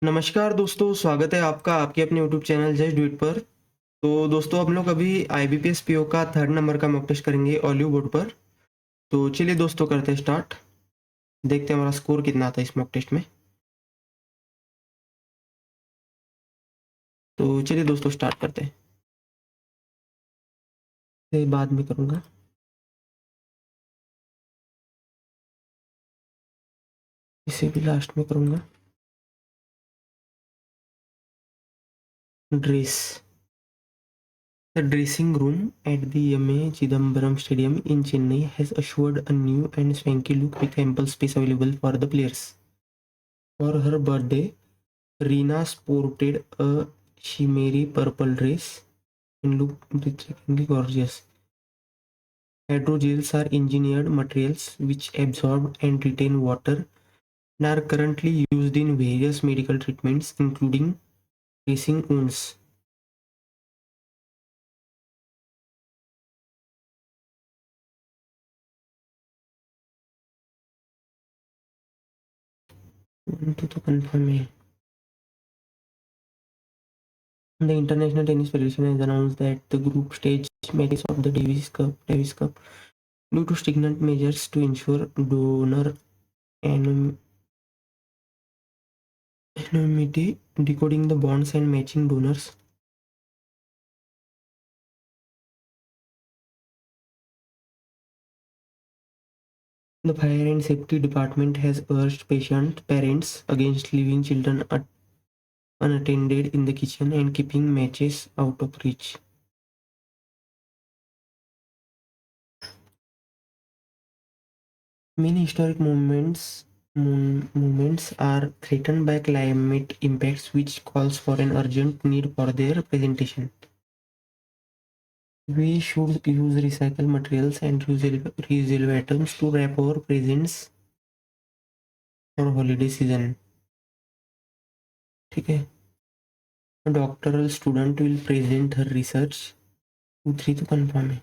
नमस्कार दोस्तों, स्वागत है आपका आपके अपने YouTube channel just do it पर। तो दोस्तों हम लोग अभी आईबीपीएस पीओ का 3rd नंबर का मॉक टेस्ट करेंगे ऑलिव बोर्ड पर। तो चलिए दोस्तों करते हैं स्टार्ट। देखते हैं हमारा स्कोर कितना आता है इस मॉक टेस्ट में। तो चलिए दोस्तों स्टार्ट करते हैं। ये बाद में करूँगा। इसे भी लास्ट में करूँगा। Dress. The dressing room at the M.A. Chidambaram Stadium in Chennai has assured a new and swanky look with ample space available for the players. For her birthday, Reena sported a shimmery purple dress and looked breathtakingly gorgeous. Hydrogels are engineered materials which absorb and retain water and are currently used in various medical treatments, including dressing wounds. तो confirm है. The International Tennis Federation has announced that the group stage matches of the Davis Cup, due to stringent measures to ensure donor anonymity, decoding the bonds and matching donors. The Fire and Safety Department has urged parents against leaving children unattended in the kitchen and keeping matches out of reach. Many historic movements are threatened by climate impacts, which calls for an urgent need for their presentation. We should use recycled materials and reusable items to wrap our presents for holiday season. ठीक है. A doctoral student will present her research. 2-3 तो confirm है.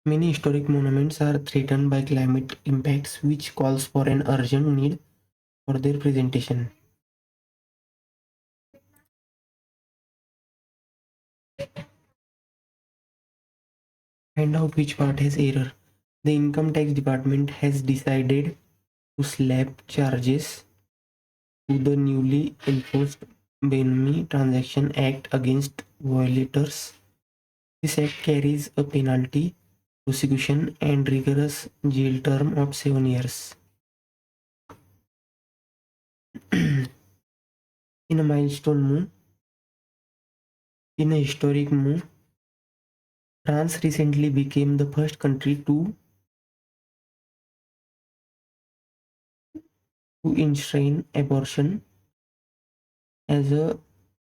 Many historic monuments are threatened by climate impacts, which calls for an urgent need for their presentation. Find out which part has error. The income tax department has decided to slap charges to the newly enforced Benami Transaction Act against violators. This act carries a penalty, prosecution, and rigorous jail term of 7 years. In a milestone move, in a historic move, France recently became the first country to enshrine abortion as a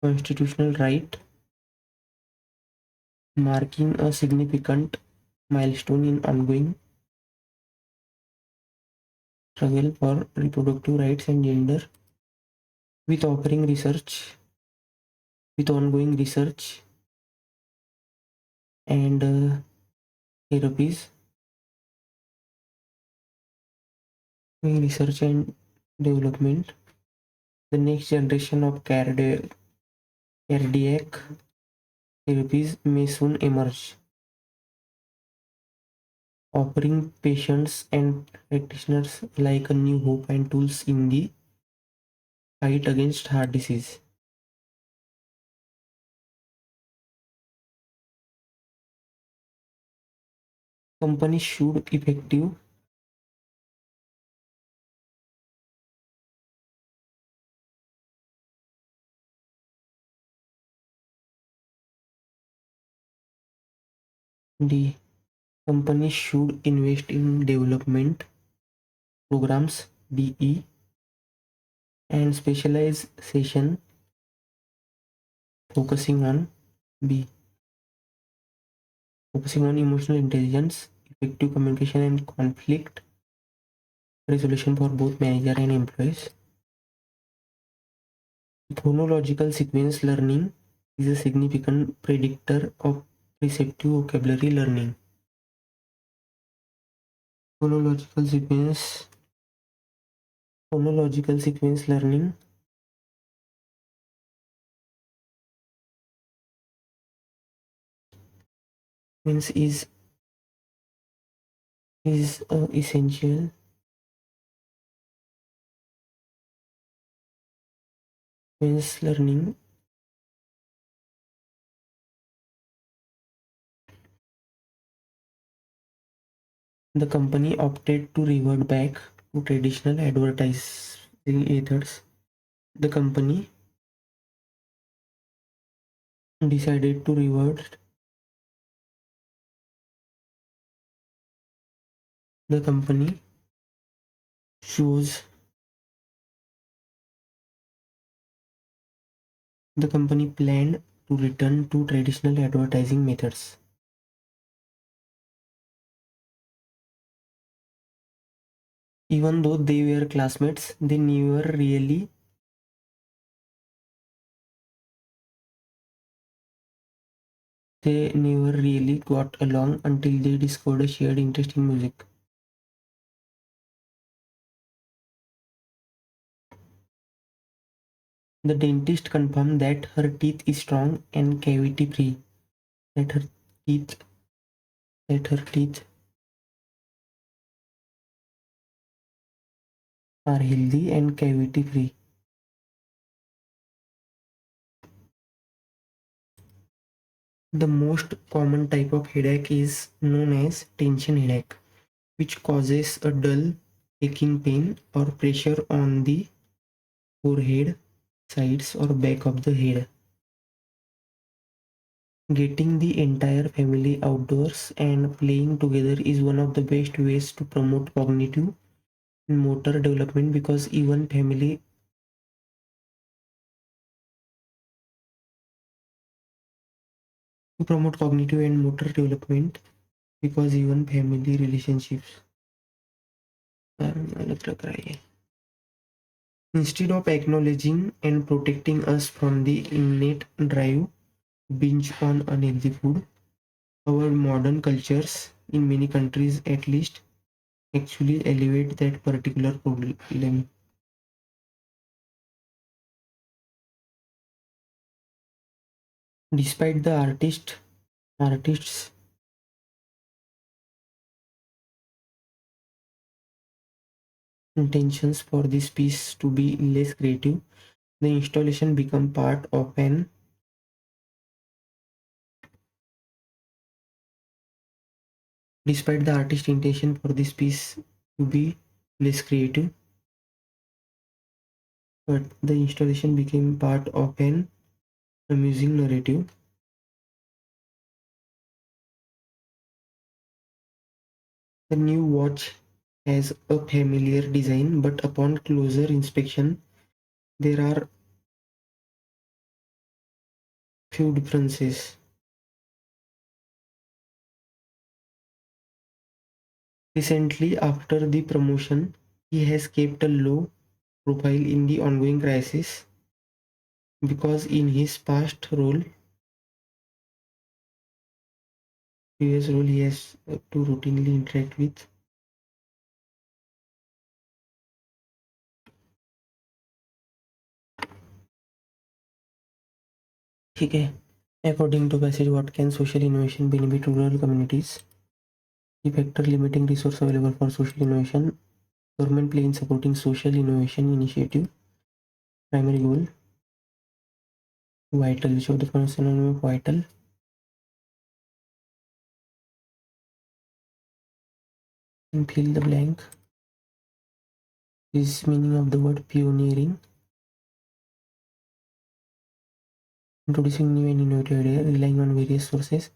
constitutional right, marking a significant milestone in ongoing struggle for reproductive rights and gender. With ongoing research and therapies, research and development, the next generation of cardiac therapies may soon emerge, offering patients and practitioners like a new hope and tools in the fight against heart disease. Companies should effective the companies should invest in development programs DE and specialization focusing on B focusing on emotional intelligence, effective communication and conflict resolution for both manager and employees. Phonological sequence learning is a significant predictor of receptive vocabulary learning. Phonological sequence learning means is essential. Means learning. The company opted to revert back to traditional advertising methods. The company decided to revert. The company chose. The company planned to return to traditional advertising methods. Even though they were classmates, they never really got along until they discovered a shared interest in music. The dentist confirmed that her teeth is strong and cavity free. That her teeth that her teeth are healthy and cavity free. The most common type of headache is known as tension headache, which causes a dull, aching pain or pressure on the forehead, sides, or back of the head. Getting the entire family outdoors and playing together is one of the best ways to promote cognitive and motor development because even family relationships अलग लग रहा है. Instead of acknowledging and protecting us from the innate drive to binge on unhealthy food, our modern cultures, in many countries at least, actually elevate that particular problem. Despite the artist's intentions for this piece to be less creative, the installation become part of an despite the artist's intention for this piece to be less creative, but the installation became part of an amusing narrative. The new watch has a familiar design, but upon closer inspection, there are few differences. Recently, after the promotion, he has kept a low profile in the ongoing crisis because in his previous role, he has to routinely interact with. ठीक है. According to passage, what can social innovation benefit rural communities? The factor limiting resource available for social innovation. Government play in supporting social innovation initiative. Primary goal. Vital. Which of the following synonym of vital? And fill the blank. Is meaning of the word pioneering. Introducing new and innovative idea, relying on various sources.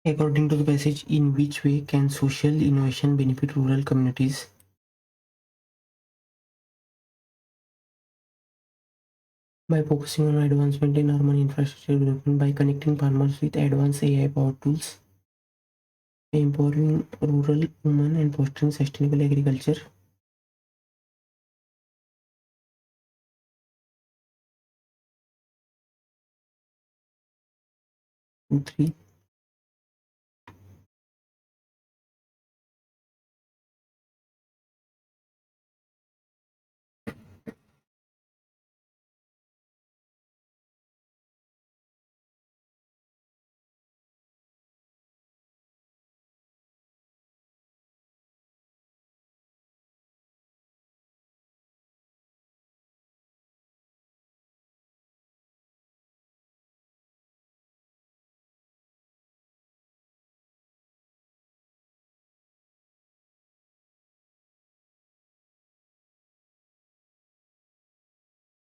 According to the passage, in which way can social innovation benefit rural communities? By focusing on advancement in urban infrastructure development, by connecting farmers with advanced AI powered tools, by empowering rural women and fostering sustainable agriculture. 2, 3.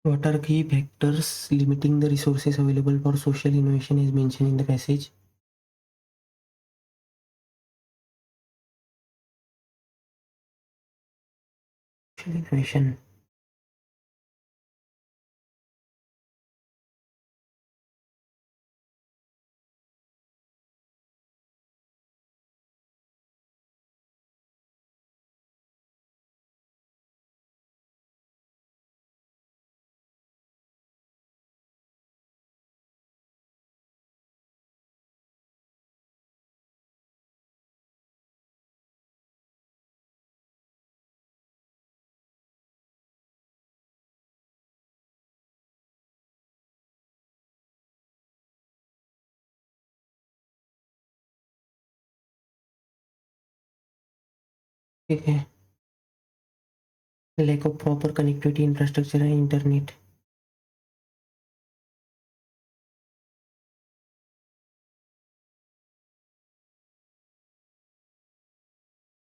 What are key factors limiting the resources available for social innovation as mentioned in the passage? Social innovation. Okay. Lack of proper connectivity infrastructure and internet.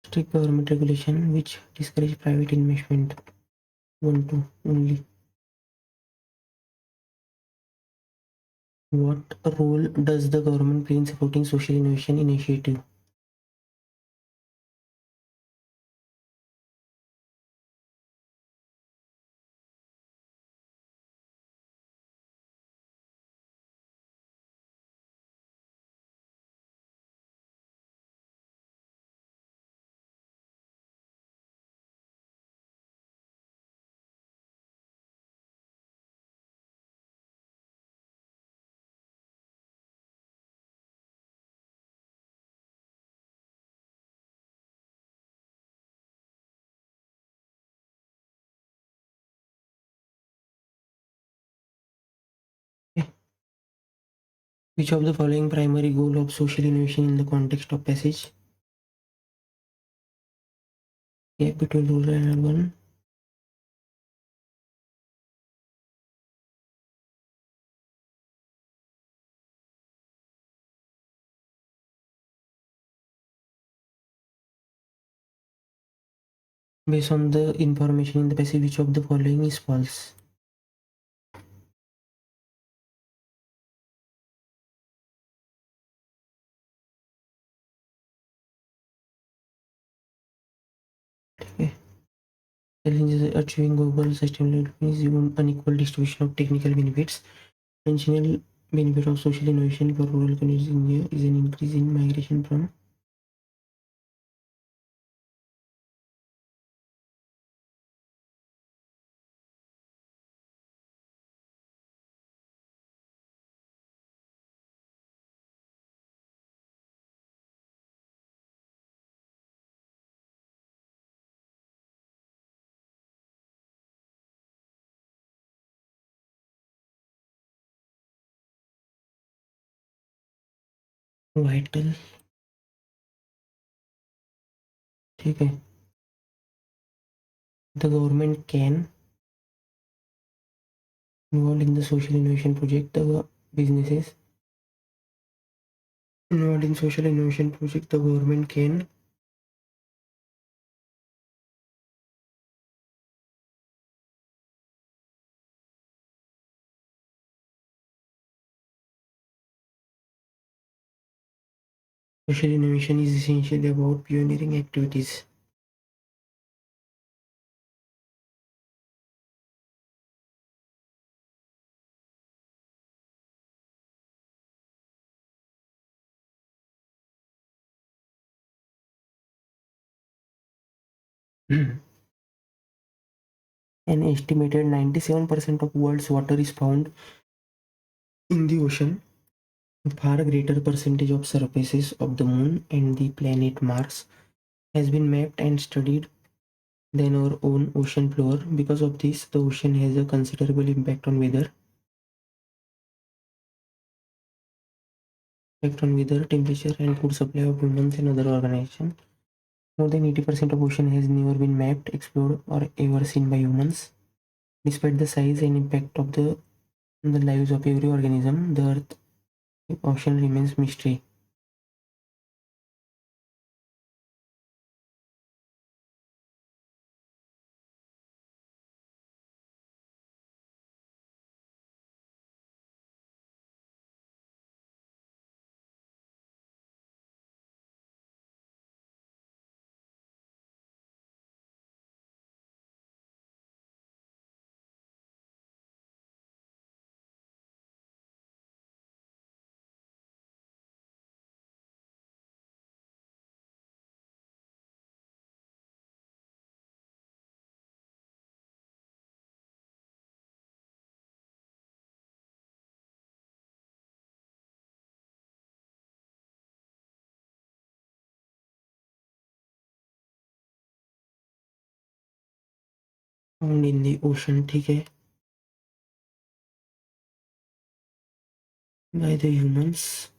Strict government regulation which discourage private investment. 1, 2 only. What role does the government play in supporting social innovation initiative? Okay. Which of the following primary goal of social innovation in the context of passage? Gap between rural and urban. Based on the information in the passage, which of the following is false? Okay. Challenges achieving global sustainability is unequal distribution of technical benefits. Additional benefit of social innovation for rural communities in India is an increase in migration from vital. ठीक है. The government can involved in the social innovation project. The businesses involved in social innovation project. The government can Social innovation is essentially about pioneering activities. An estimated 97% of world's water is found in the ocean. A far greater percentage of surfaces of the moon and the planet Mars has been mapped and studied than our own ocean floor. Because of this, the ocean has a considerable impact on weather, temperature, and food supply of humans and other organizations. More than 80% of ocean has never been mapped, explored, or ever seen by humans. Despite the size and impact of the lives of every organism, the Earth ocean remains mystery. Found in the ocean, ठीक है, by the humans.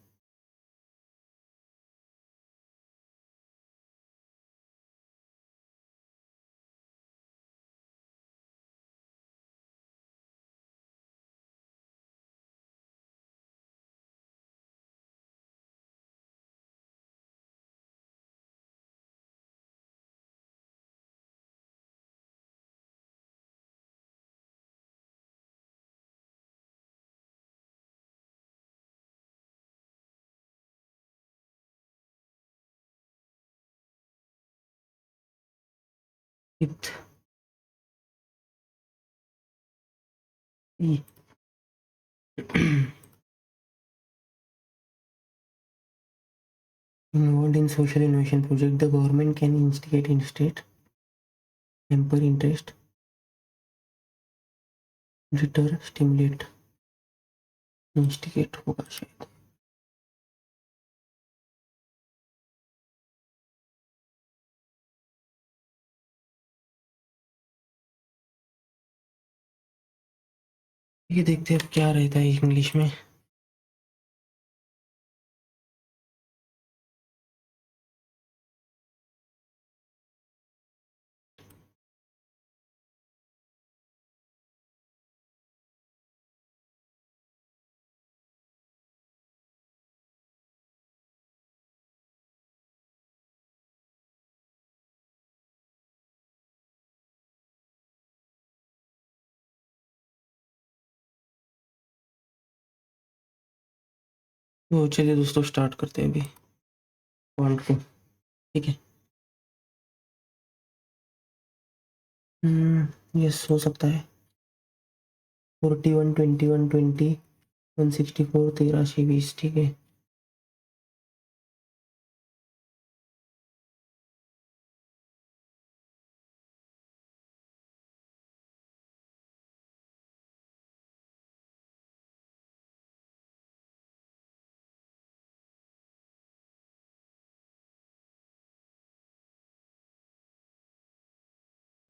With E. Involved in social innovation project, the government can instigate state, hamper interest, deter, stimulate, instigate होगा शायद. ये देखते हैं अब क्या रहता है इंग्लिश में. तो चलिए दोस्तों स्टार्ट करते हैं अभी पॉइंट को. ठीक है. यस हो सकता है. 41 21 20 164 83 20. ठीक है.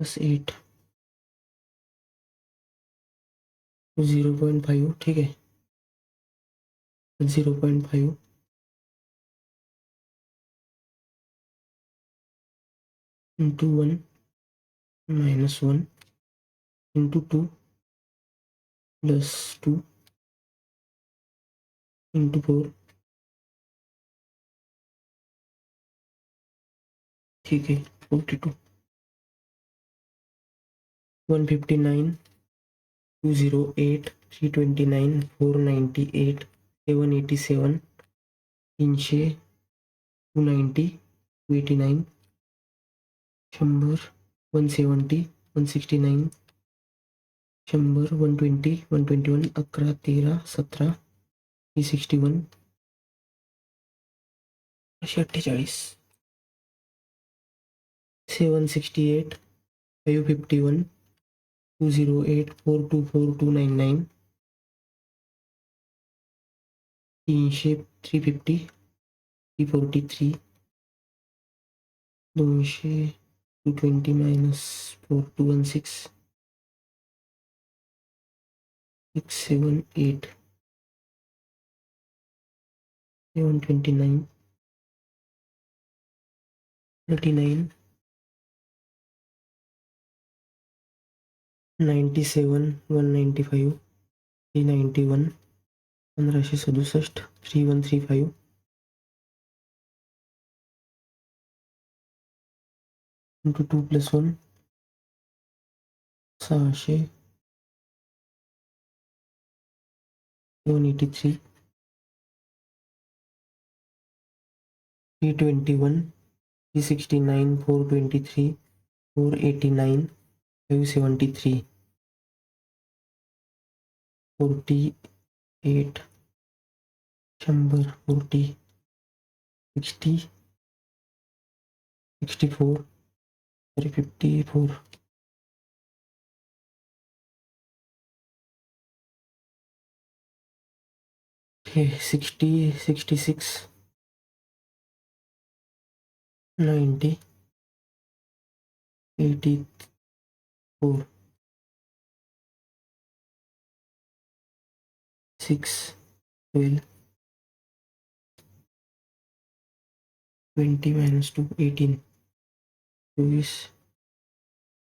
बस 8 0.5. ठीक है. 0.5 into 1 minus 1 into 2 plus 2 into 4. ठीक है. 42 159 208 329 498 787 300 290, 289, 100, 170, 169, 100, 120, 121, 11, 13, 17, 361, 48, 768, 551, 208, 424, 299, 300, 350, 343, 200, 220 minus 4, 216, 678, 729, 39, 97, 195, 391, 1567, 3135, into 2 plus 1, 600, 183, 321, 369, 423, 489, 573, 48, 100, 40, 60, 64, 354, okay, 60, 66, 90, 84, 6, 12, 20 minus 2, 18, 24,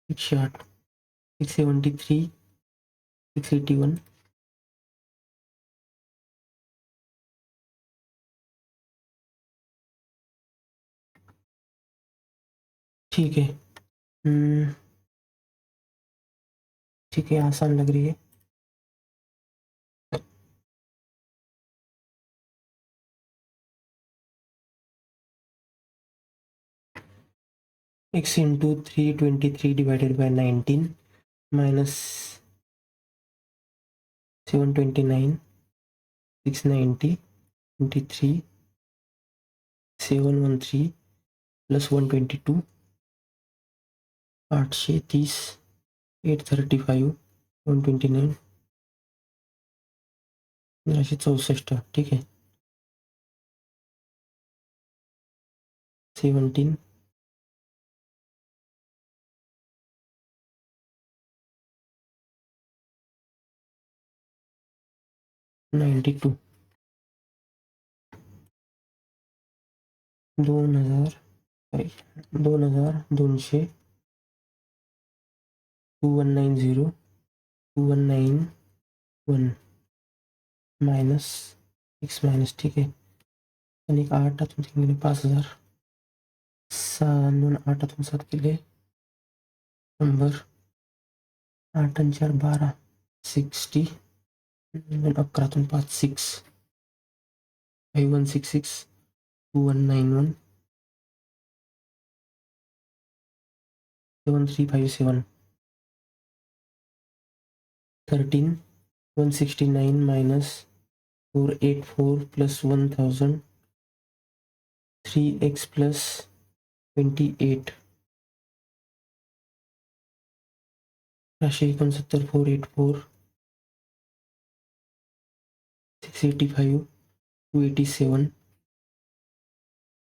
6 short, 673, 681, ठीक है। ठीक है, आसान लग रही है। x into 323 divided by 19 minus 729, 690, 23, 713 plus 122, 830, 835, 129, 64, ठीक है। 17, 92, 2000, 2200, 2190, 2191 माइनस 6 माइनस, ठीक है। आणि 8 आतून 3 गेले 5000, 6 8 आतून 7 गेले 100, 8 आणि 4 12, 60, 11 आतून 5 6, 5166, 2191, 7357, 13, 169 minus 484 plus 1000, 3x plus 28, 469, 484, 685, 287,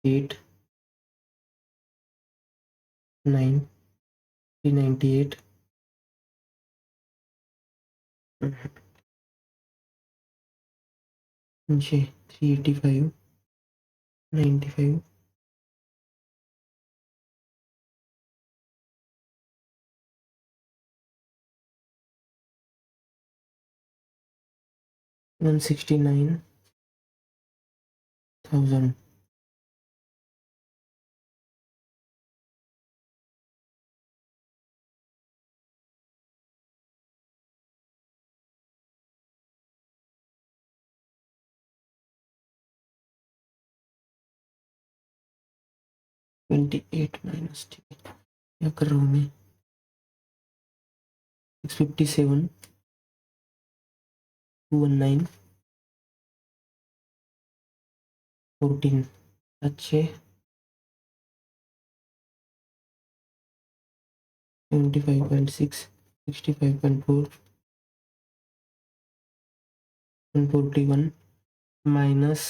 8, 9, 398, 385, 95, 169,000. 28 minus, ठीक है, क्या कर रहा हूँ मैं, 657, 219, 14, अच्छे, 75.6, 65.4, 141 माइनस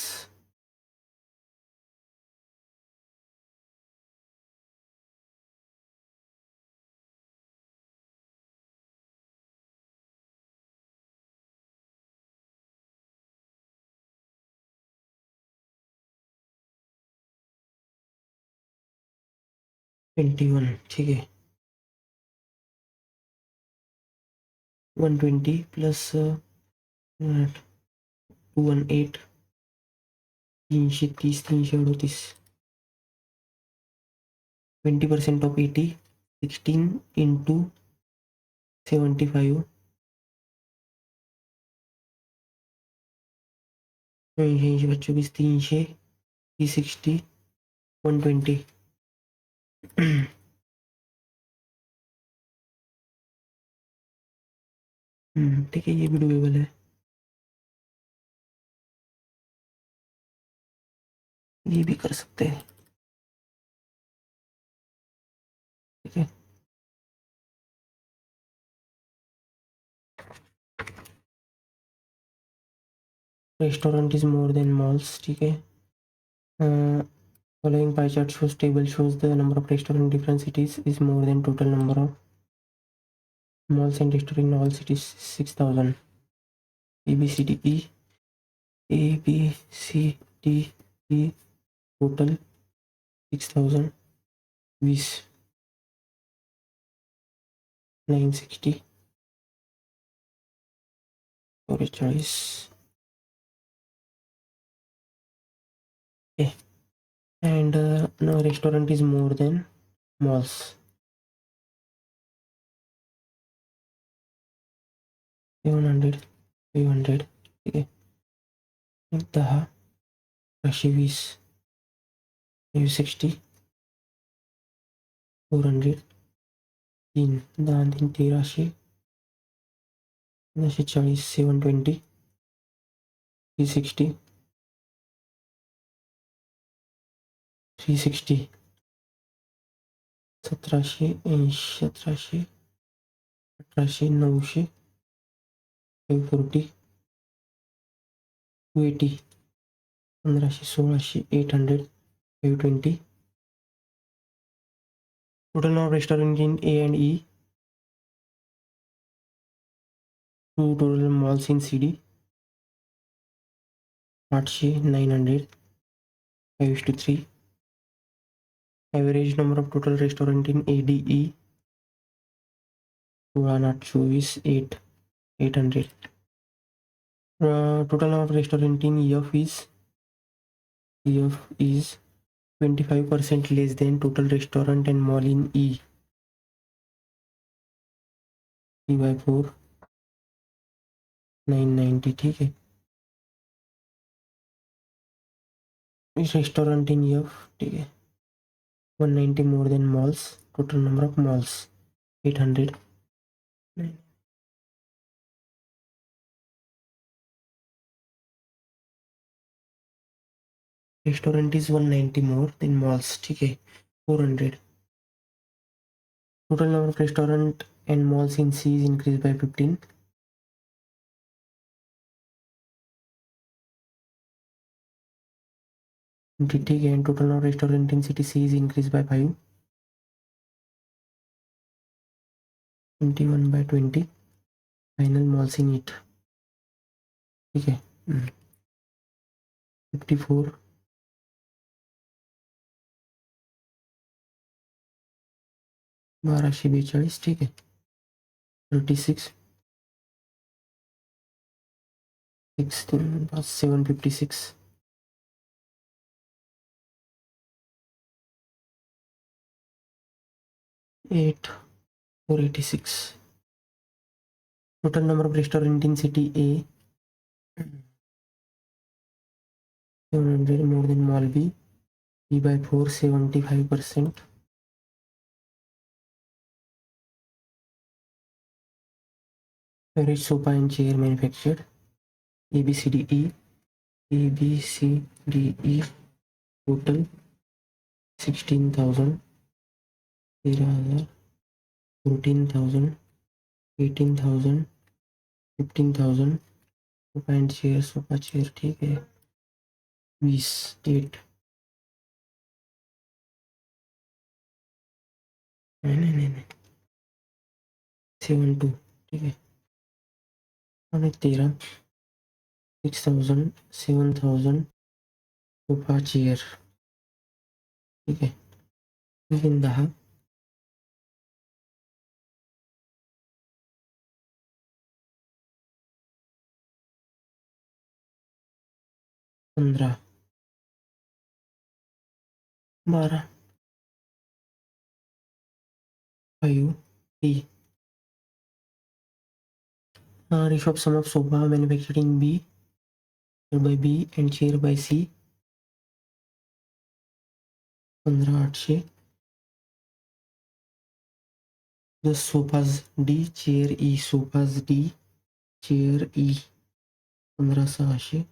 21, ठीक है, 120 प्लस 218, 330, 338, 20% ऑफ 80, 16 इंटू 75, 24, 300, 360, 120, ठीक है, ये भी डुएबल है, ये भी कर सकते हैं, ठीक है। Restaurant is more than malls, ठीक है। Following pie chart shows table shows the number of restaurant in different cities is more than total number of malls and restaurant in all cities, 6000. A B C D E, A B C D E, total 6000, 20, 960, storage choice, okay. And no restaurant is more than malls, 700, 500, ठीक है, 10, 20, 560, 400, 3, 10, 3, 1300, 940, 720, 360, 360, 1780, 17, 1800, 900, 540, 280, 1500, 1600, 800, 520. Total number of restaurants in A and E, 2 total malls in CD, 800, 900, 5:3. Average number of total restaurant in ADE, 224, 800. Total number of restaurant in EF is 25% less than total restaurant and mall in E, 3/4, 990, ठीक है। इस restaurant in F, ठीक है, 190 more than malls, total number of malls 800, restaurant is 190 more than malls, ठीक है, 400. Total number of restaurant and malls in C is increase by 15, ठीक है, and total number of restaurant in city C is increase by 5, 21/20, final malls in it, ठीक है, 54, 1242, ठीक है, 36, 756, 8, 486. Total number of restaurant in city A, 700 more than mall B, 3/4 75%. Average sofa and chair manufactured A B C D E total 16,000, 13,000, 14,000, 18,000, 15,000. Sofa and chair, sofa chair ठीक है 20 8 नहीं 7 2 ठीक है और 13 6,000 7,000 सोफा चेयर ठीक है 10 15 12 5 3 ratio of sum of sofa manufacturing B by B and chair by C 15,800. The sofas D chair E sofas D chair E 15,600.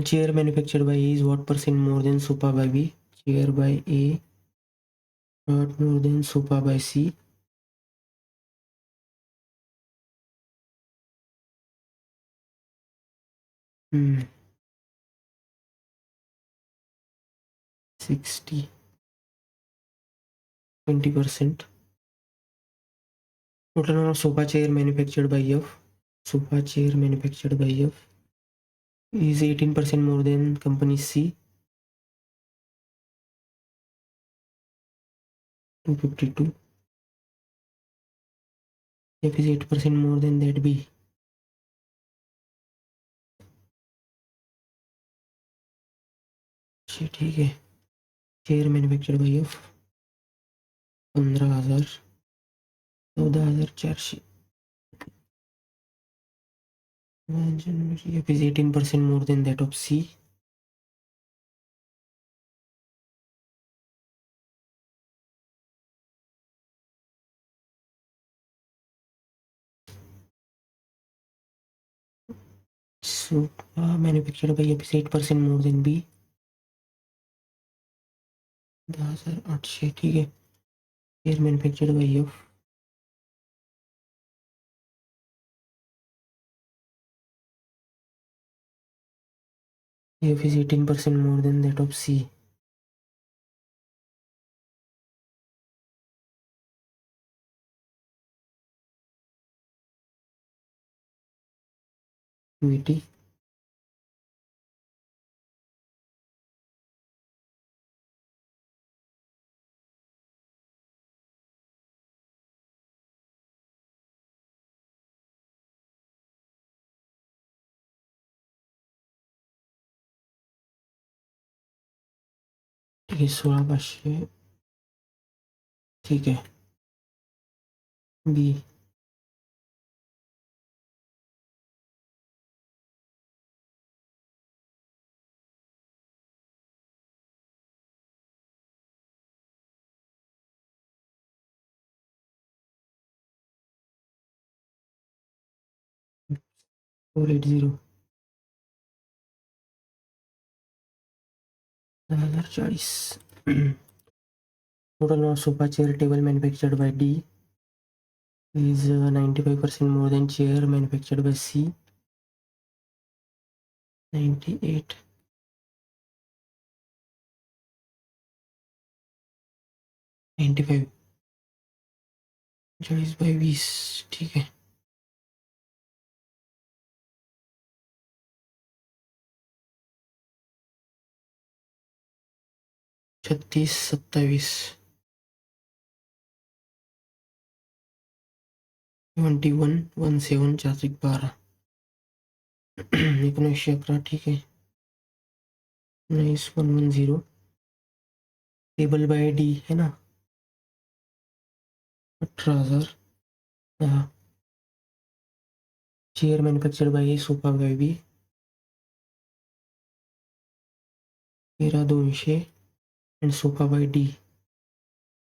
Chair manufactured by A is what percent more than sofa by B? Chair by A not more than sofa by C. Hmm. 60 20%. Total number of sofa chair manufactured by F. Sofa chair manufactured by F is 18% more than company C. 252. F is 8% more than that B. ठीक है chair manufactured by F 15,000 14,400. F is 18% more than that of C. So manufactured by F is 8% more than B. 10,800 ठीक है chair manufactured by F F is 18% more than that of C. VT ठीक है 16,500 ठीक है B 480 10,040. Total number of sofa chair table manufactured by D is 95% more than chair manufactured by C. 98 95 40 by 20 ठीक है 36 27 21 17 4 12 1911 ठीक है 19110 टेबल बाय डी है ना 18,000 chair manufactured by Sofa Baby, Era 200 and Sofa by D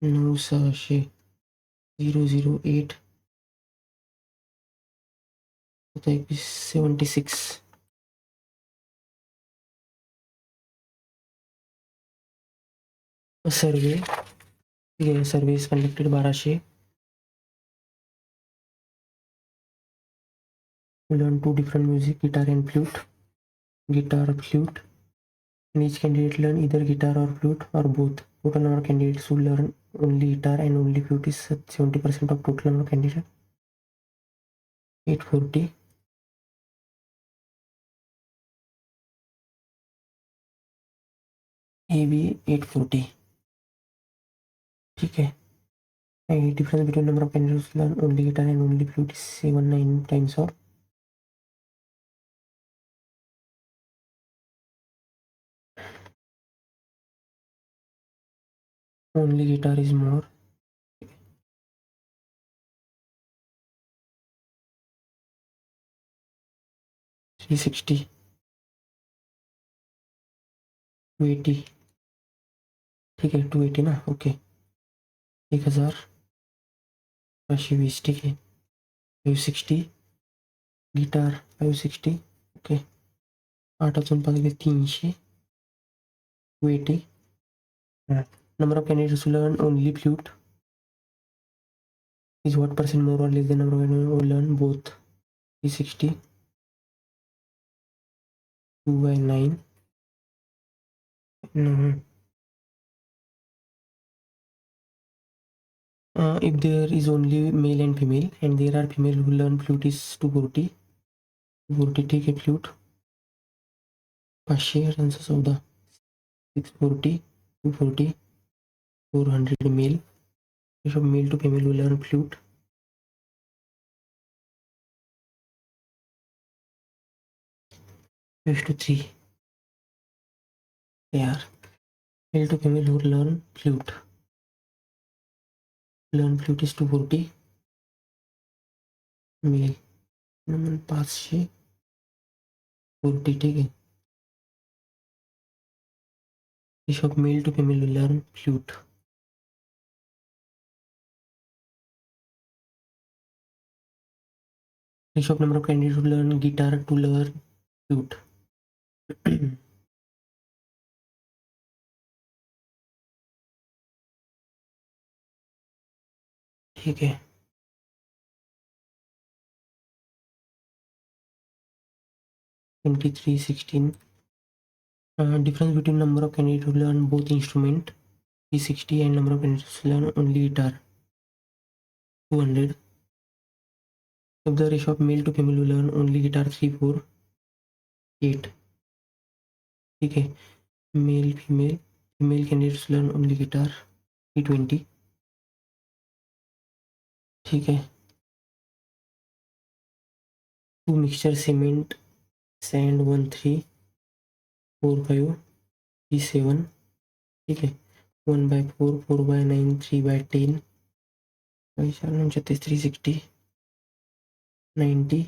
9608 76. A survey, yeah, survey is conducted 1200. We learn two different music, guitar and flute. Guitar, flute, and each candidate learn either guitar or flute or both. Total number of candidates who learn only guitar and only flute is 70% of total number of candidates. 840. AB 840. ठीक है. Difference between number of candidates who learn only guitar and only flute is 79 times of only guitar is more. 360. 280. ठीक है, 280 ना. Okay. 1000. 520. ठीक है. 560. Guitar 560. Okay. 8 वाजून 5 गेले 300. 280. Number of candidates who learn only flute is what percent more or less than number of candidates who learn both. 360. 2 by 9. If there is only male and female and there are female who learn flute is 240. 240. ठीक है. Flute 500 रनचा 14. 640. 240. 400 male. Ratio of male to female who learn flute is to 3. यार. Male to female who learn flute is 240. Mail 540. ठीक है. Ratio of male to female who learn flute. Ratio of number of candidates who learn guitar to learn flute. ठीक है. 2316. Difference between number of candidates who learn both instrument 360 and number of candidates who learn only guitar 200. If the ratio of male to female who learn only guitar 348. ठीक है. Male female candidates learn only guitar 320. ठीक है. Two mixture cement sand 1345 37. ठीक है. 1/4 4/9 3/10 36 360 90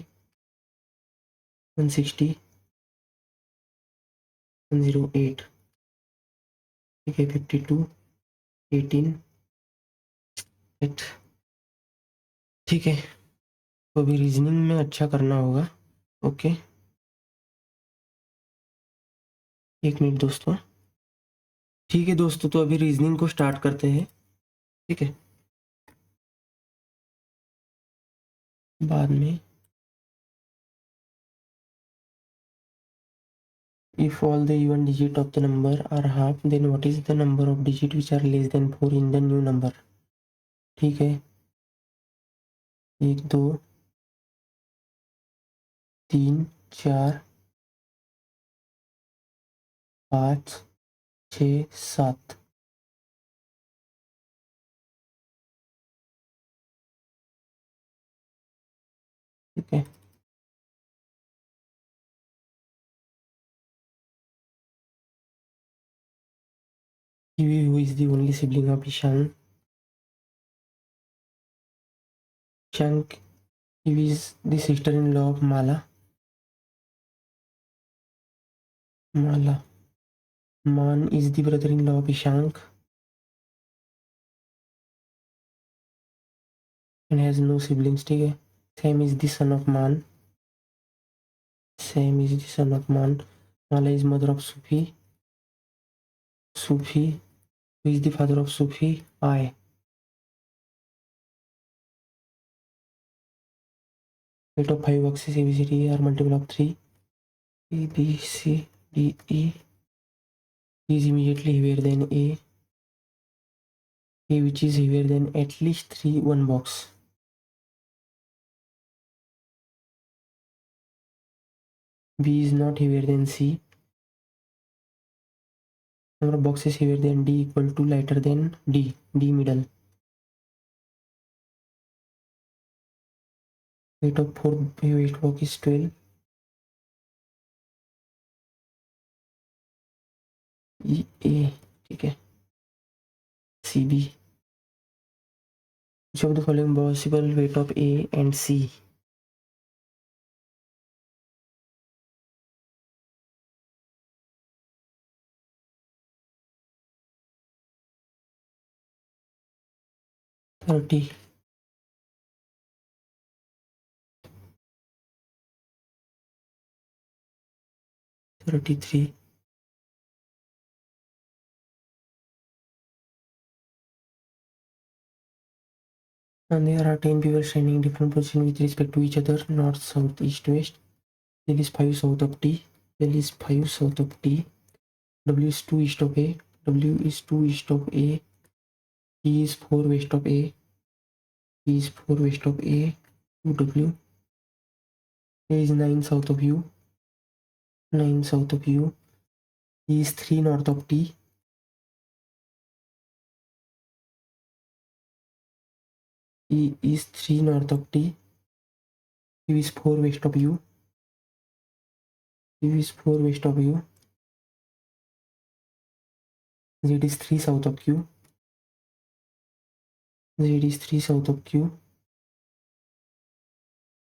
160 108. ठीक है. 52 18 8. ठीक है. तो अभी रीजनिंग में अच्छा करना होगा. ओके. एक मिनट दोस्तों. ठीक है दोस्तों, तो अभी रीजनिंग को स्टार्ट करते हैं. ठीक है. बाद में if all the even digit of the number are half, then what is the number of digit which are less than 4 in the new number. ठीक है. 1 2 3 4 5 6 7. ठीक है. Kiwi, who is the only sibling of Ishan. Chunk Eve is the sister-in-law of Mala. Mala. Man is the brother-in-law of Ishank and has no siblings. ठीक है. Sam is the son of Man. Sam is the son of Man. Mala is mother of Sufi. Sufi. Who is the father of Sufi? I. Weight of 5 axis ABCD are multiple of 3. A, B, C, D, E. E is immediately heavier than A. A which is heavier than at least 3 one box. B is not heavier than C. Number of boxes heavier than D equal to lighter than D. D middle. Weight of 4 waste box is 12. E A. ठीक है. C B. Which of the following possible weight of A and C? $30. 33. And there are 10 people standing in different positions with respect to each other, north, south, east, west. L is 5 south of T. L is 5 south of T. W is 2 east of A. W is 2 east of A. T is 4 west of A. T is 4 west of A to W. A is 9 south of U. 9 south of U. E is 3 north of T. E is 3 north of T. Q is 4 west of U. Q is 4 west of U. Z is 3 south of Q. Z is 3 south of Q.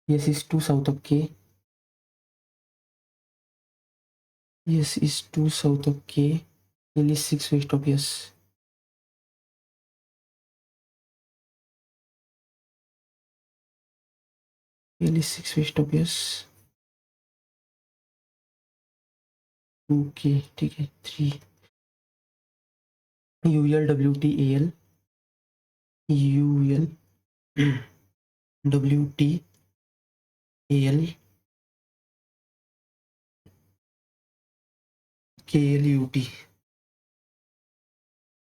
S is 2 south of K. S is 2 south of K. L is 6 west of S. L is 6 west of S. 2K. ठीक है. 3. UL WT AL. UL WT AL KL UT.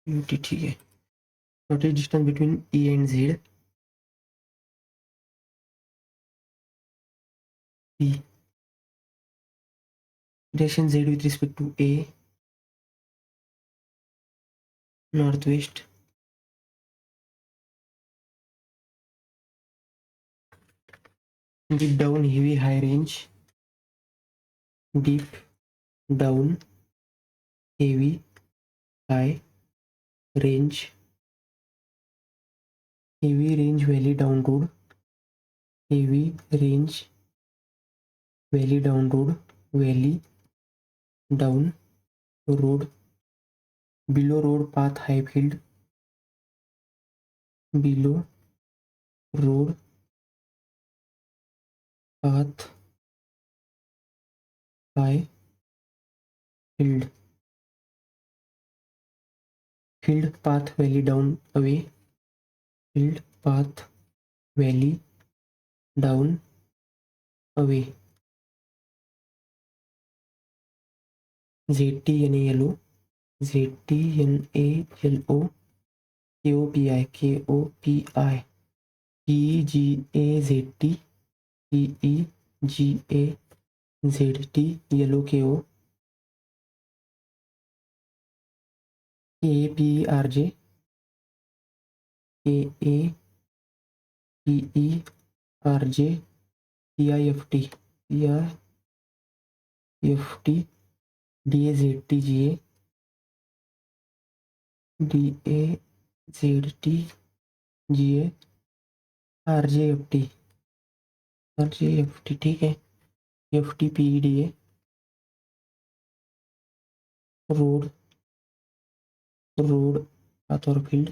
UT ठीक है. What is distance between E and Z? E. Direction Z with respect to A. Northwest. Deep down heavy high range. Deep down heavy high range. Heavy range valley down road. Heavy range valley down road. Valley down road. Below road path high field. Below road path high field. Field path valley down away. Field path valley down away. ZTNALO. ZTNALO. KOPI. KOPI. TGAZT. TEGAZT. Yellow KO. KAPERJ. KAPERJ. PIFT. PIFT. DAZTGA. DAZTGA. RJFT. RJFT ठीक है, FTPEDA road path और field,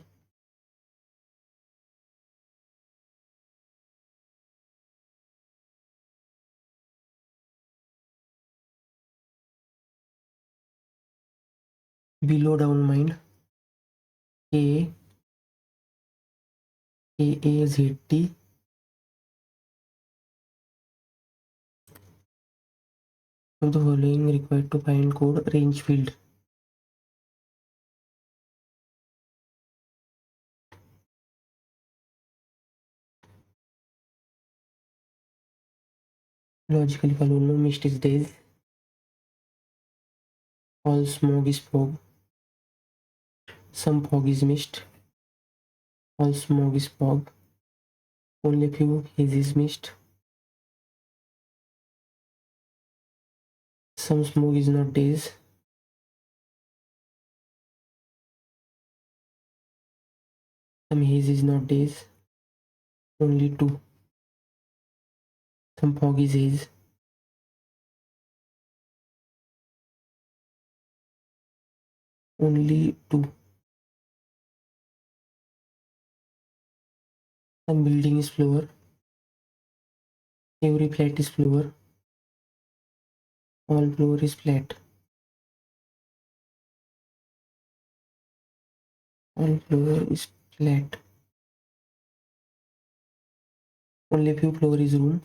below down mind AAZT of the following required to find code range field. Logically follow: no mist is days, all smoke is fog, some fog is mist, all smoke is fog, only few haze is mist, some smoke is not days, some haze is not days, only two, some fog is haze, only two, some building is floor, every flat is floor, all floor is flat, all floor is flat, only few floor is room,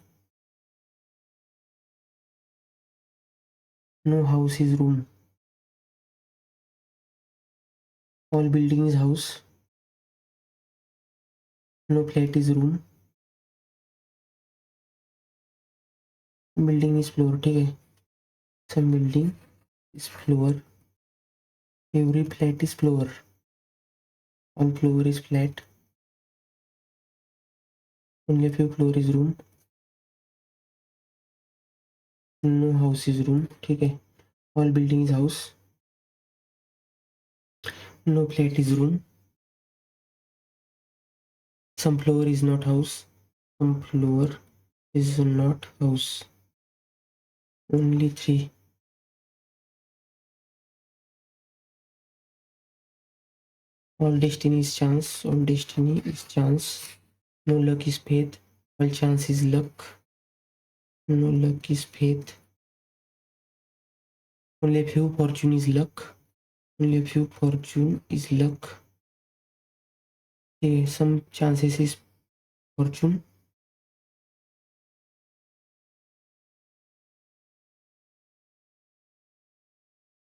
no house is room, all building is house, no flat is room, building is floor ठीक है, some building is floor, every flat is floor, all floor is flat, only few floor is room, no house is room ठीक है, all building is house, no flat is room, some floor is not house, some floor is not house, only three, all destiny is chance, all destiny is chance, no luck is faith, all chance is luck, no luck is faith, only few fortune is luck, only few fortune is luck, some chances is fortune,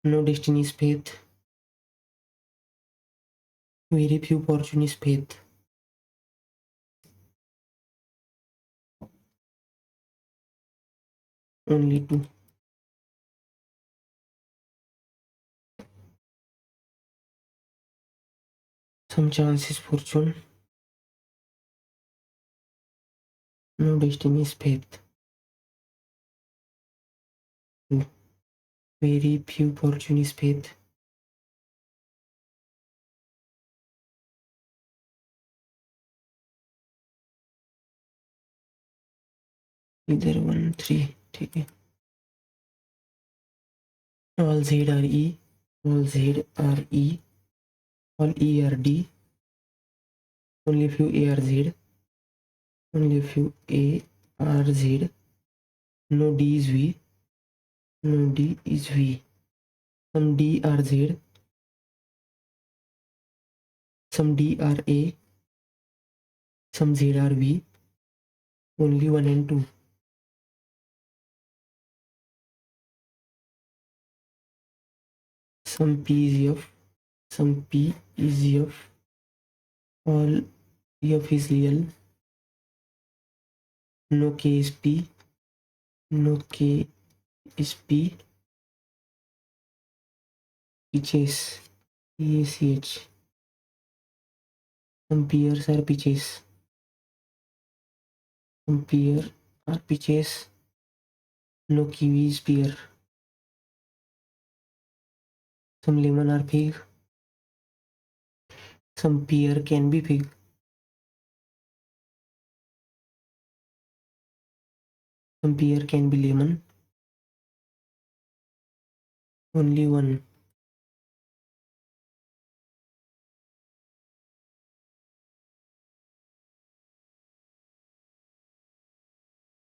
no destiny is faith, very few fortune is faith, only two, some chance is fortune, no destiny is faith, two, very few fortune is faith, इधर 1 3 ठीक है, all Z are E, all Z are E, all E are D, only few A are Z, only few A are Z, no D is V, no D is V, some D are Z, some D are A, some Z are V, only 1 and 2, some P is F, some P is F, all F is real, no K is P, no K is P, pitches, PACH, some peers are pitches, some peer are pitches, no kiwi is pear, some lemon are fig, some pear can be fig, Some pear can be lemon. Only one.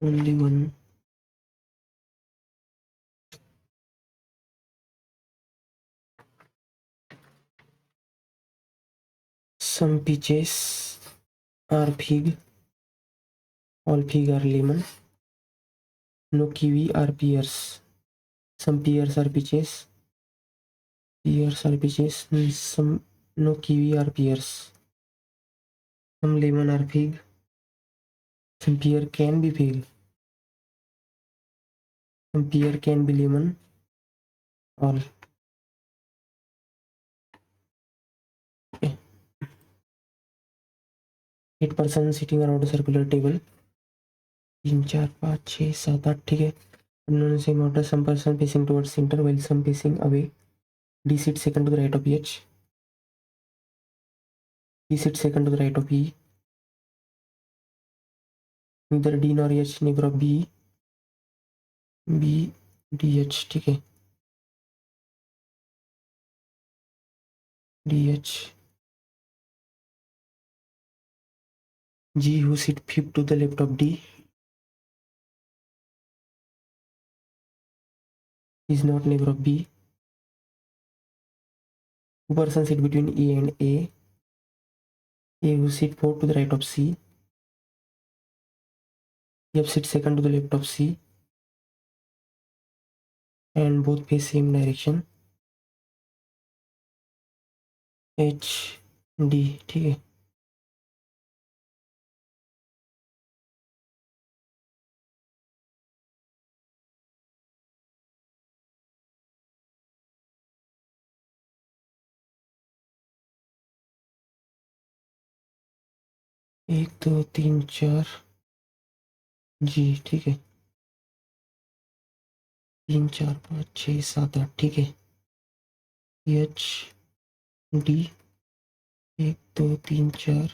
Only one. Some peaches are fig. All fig are lemon. No kiwi are pears. Some pears are peaches. Pears are peaches. Some no kiwi are pears. Some lemon are fig. Some pear can be fig. Some pear can be lemon. All. 8 person sitting around a circular table. 3, 4, 5, 6, 7, 8. ठीक है. In same order, some person facing towards center while some facing away. D sits second to the right of H. E sits second to the right of E. Neither D nor H neighbor of B. B D H. ठीक है. D H. G who sit fifth to the left of D is not neighbor of B. Two persons sit between E and A. A who sit fourth to the right of C. F sits second to the left of C. And both face same direction. H D. ठीक है. एक दो तीन चार जी. ठीक है. 3, 4, 5, 6, 7, 8. ठीक है. H D. 1 2 3 4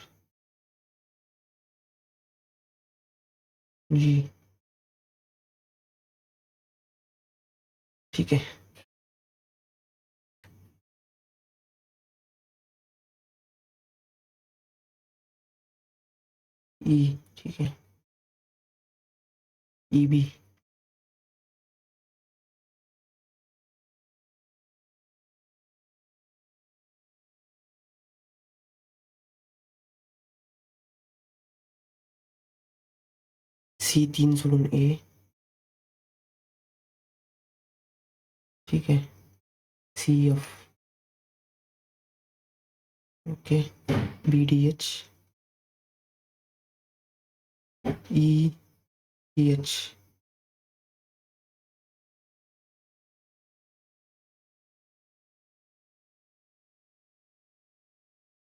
जी. ठीक है. E. ठीक है. E B. C 3 Solan A. ठीक है. C F. Okay. B D H. E E H.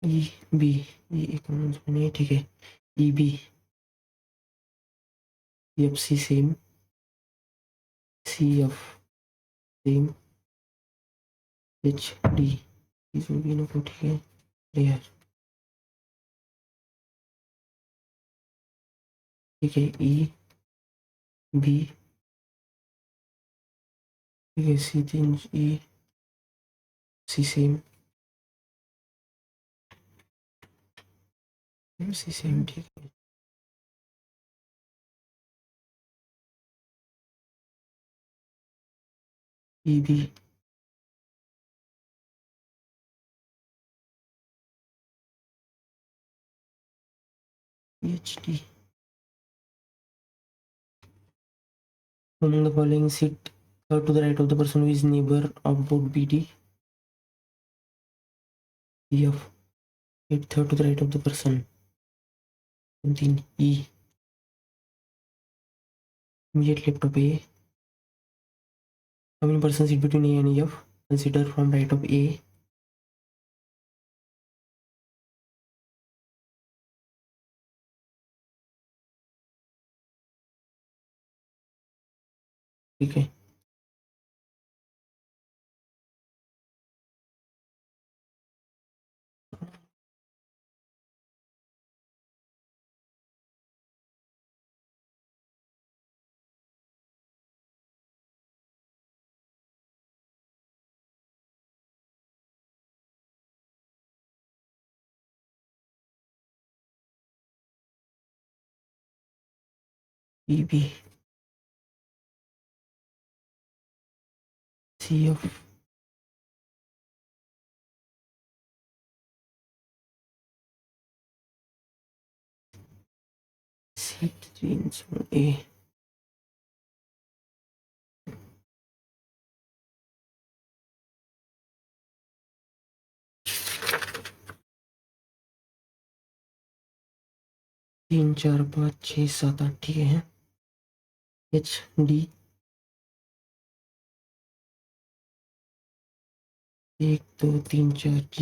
E B. E एक नहीं. ठीक है. E B. F C same. C F same. H D. इस भी ना. ठीक है. यार. ठीक है. E B. ठीक है. C 3 E C same. C same. ठीक है. E B. H D. Among the following, sit third to the right of the person who is neighbor of both B D E F. Sit third to the right of the person. Something E. Immediate left of A. How many persons sit between A and E F? Consider from right of A. ठीक है. EB CF C3 A 3 4 5 6 7 8 ठीक है। HD 1 2 3 4 G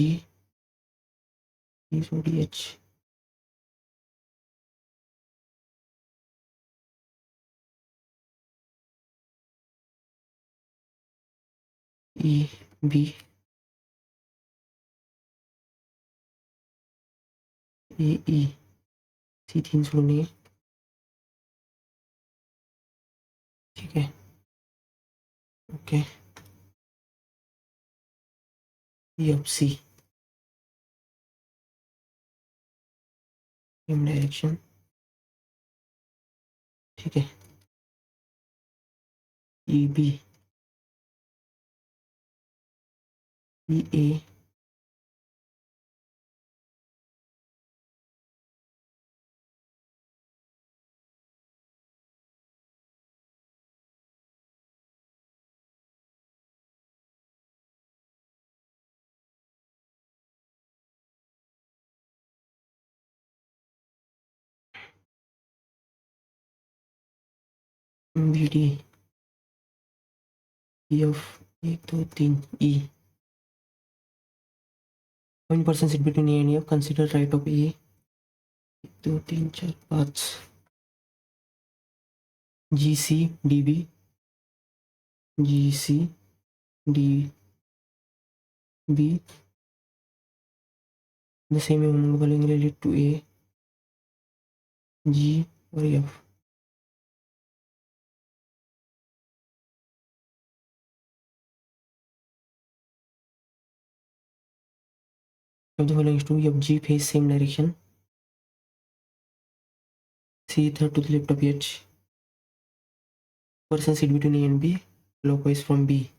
H E B A E C3 सुनिए ठीक है। Okay EFC same direction ठीक है। EB EA BD EF 1 2 3 E one person sit between A and F consider right of A 1 2 3 4 5 GC DB GC DB the same among following related to A G और F of the following is true F G face same direction C third to the left of H person sit between A and B clockwise from B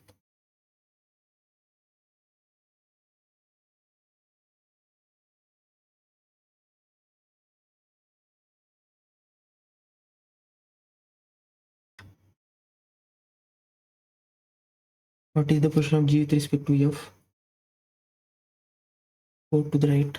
what is the position of G with respect to F 4 to the right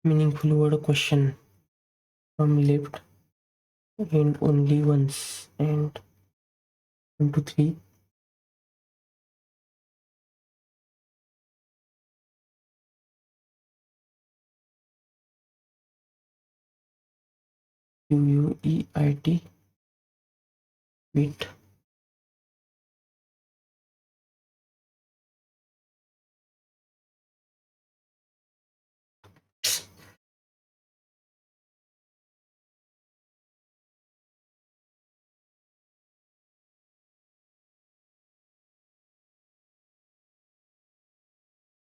meaningful word question from left and only once and 1 to 3 QUEIT bit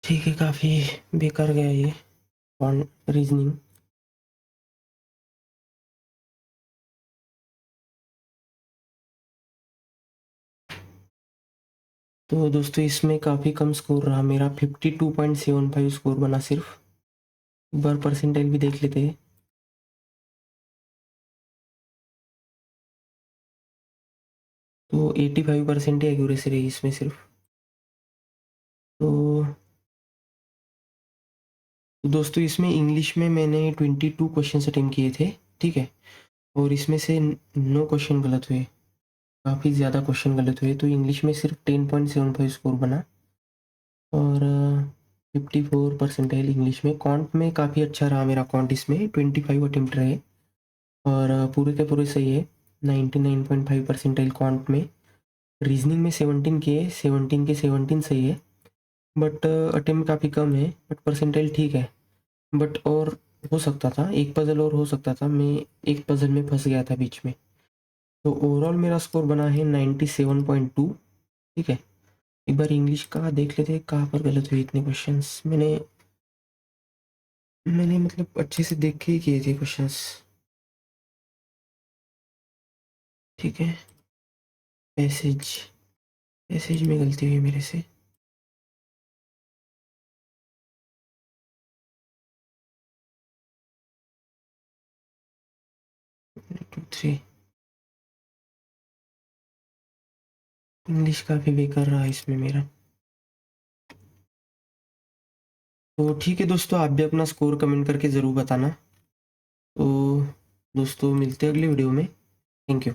ठीक है। काफ़ी बेकार गया ये reasoning तो दोस्तों इसमें काफ़ी कम स्कोर रहा मेरा 52.75 स्कोर बना सिर्फ। एक बार परसेंटाइल भी देख लेते हैं। तो 85% ही एक्यूरेसी रही इसमें सिर्फ। तो दोस्तों इसमें इंग्लिश में मैंने 22 क्वेश्चन अटेम्प्ट किए थे ठीक है, और इसमें से 9 क्वेश्चन गलत हुए, काफ़ी ज़्यादा क्वेश्चन गलत हुए। तो इंग्लिश में सिर्फ 10.75 स्कोर बना और 54 परसेंटाइल इंग्लिश में। कॉन्ट में काफ़ी अच्छा रहा मेरा, कॉन्ट इसमें 25 अटेम्प्ट रहे और पूरे के पूरे सही है। 99.5 परसेंटाइल कॉन्ट में। रीजनिंग में 17 के 17 सही है, बट अटेम्प्ट काफ़ी कम है, बट परसेंटाइल ठीक है। बट और हो सकता था, एक पज़ल और हो सकता था, मैं एक पज़ल में फँस गया था बीच में। तो ओवरऑल मेरा स्कोर बना है 97.2। ठीक है, एक बार इंग्लिश का देख लेते हैं कहाँ पर गलत हुए इतने क्वेश्चंस। मैंने मतलब अच्छे से देख के ही किए थे क्वेश्चंस। ठीक है, पैसेज पैसेज में गलती हुई मेरे से। 2 3 इंग्लिश काफ़ी बेकार रहा इसमें मेरा। तो ठीक है दोस्तों, आप भी अपना स्कोर कमेंट करके ज़रूर बताना। तो दोस्तों मिलते हैं अगले वीडियो में। Thank you.